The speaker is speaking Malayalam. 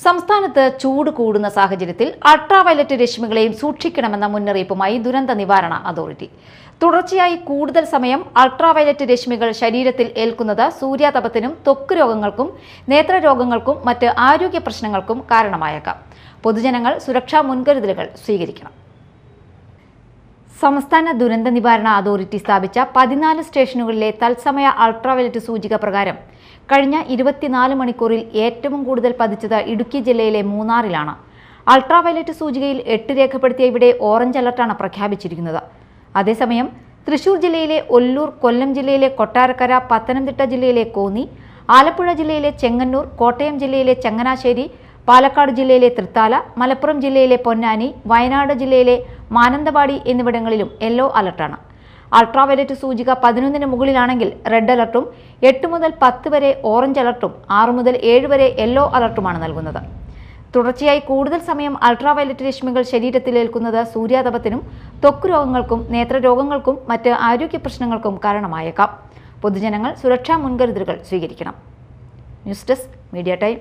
സംസ്ഥാനത്ത് ചൂട് കൂടുന്ന സാഹചര്യത്തിൽ അൾട്രാവയലറ്റ് രശ്മികളെയും സൂക്ഷിക്കണമെന്ന മുന്നറിയിപ്പുമായി ദുരന്ത നിവാരണ അതോറിറ്റി. തുടർച്ചയായി കൂടുതൽ സമയം അൾട്രാവയലറ്റ് രശ്മികൾ ശരീരത്തിൽ ഏൽക്കുന്നത് സൂര്യാതപത്തിനും ത്വക്ക് രോഗങ്ങൾക്കും നേത്രരോഗങ്ങൾക്കും മറ്റ് ആരോഗ്യ പ്രശ്നങ്ങൾക്കും കാരണമായേക്കാം. പൊതുജനങ്ങൾ സുരക്ഷാ മുൻകരുതലുകൾ സ്വീകരിക്കണം. സംസ്ഥാന ദുരന്ത നിവാരണ അതോറിറ്റി സ്ഥാപിച്ച 14 സ്റ്റേഷനുകളിലെ തത്സമയ അൾട്രാവയലറ്റ് സൂചിക പ്രകാരം കഴിഞ്ഞ 24 മണിക്കൂറിൽ ഏറ്റവും കൂടുതൽ പതിച്ചത് ഇടുക്കി ജില്ലയിലെ മൂന്നാറിലാണ്. അൾട്രാവയലറ്റ് സൂചികയിൽ 8 രേഖപ്പെടുത്തിയ ഇവിടെ ഓറഞ്ച് അലർട്ടാണ് പ്രഖ്യാപിച്ചിരിക്കുന്നത്. അതേസമയം തൃശൂർ ജില്ലയിലെ ഒല്ലൂർ, കൊല്ലം ജില്ലയിലെ കൊട്ടാരക്കര, പത്തനംതിട്ട ജില്ലയിലെ കോന്നി, ആലപ്പുഴ ജില്ലയിലെ ചെങ്ങന്നൂർ, കോട്ടയം ജില്ലയിലെ ചങ്ങനാശ്ശേരി, പാലക്കാട് ജില്ലയിലെ തൃത്താല, മലപ്പുറം ജില്ലയിലെ പൊന്നാനി, വയനാട് ജില്ലയിലെ മാനന്തവാടി എന്നിവിടങ്ങളിലും യെല്ലോ അലർട്ടാണ്. അൾട്രാവയലറ്റ് സൂചിക 11 മുകളിലാണെങ്കിൽ റെഡ് അലർട്ടും, 8 മുതൽ 10 വരെ ഓറഞ്ച് അലർട്ടും, 6 മുതൽ 7 വരെ യെല്ലോ അലർട്ടുമാണ് നൽകുന്നത്. തുടർച്ചയായി കൂടുതൽ സമയം അൾട്രാവയലറ്റ് രശ്മികൾ ശരീരത്തിലേൽക്കുന്നത് സൂര്യാതപത്തിനും ത്വക്ക് രോഗങ്ങൾക്കും നേത്രരോഗങ്ങൾക്കും മറ്റ് ആരോഗ്യ പ്രശ്നങ്ങൾക്കും കാരണമായേക്കാം. പൊതുജനങ്ങൾ സുരക്ഷാ മുൻകരുതലുകൾ സ്വീകരിക്കണം. News desk, media time.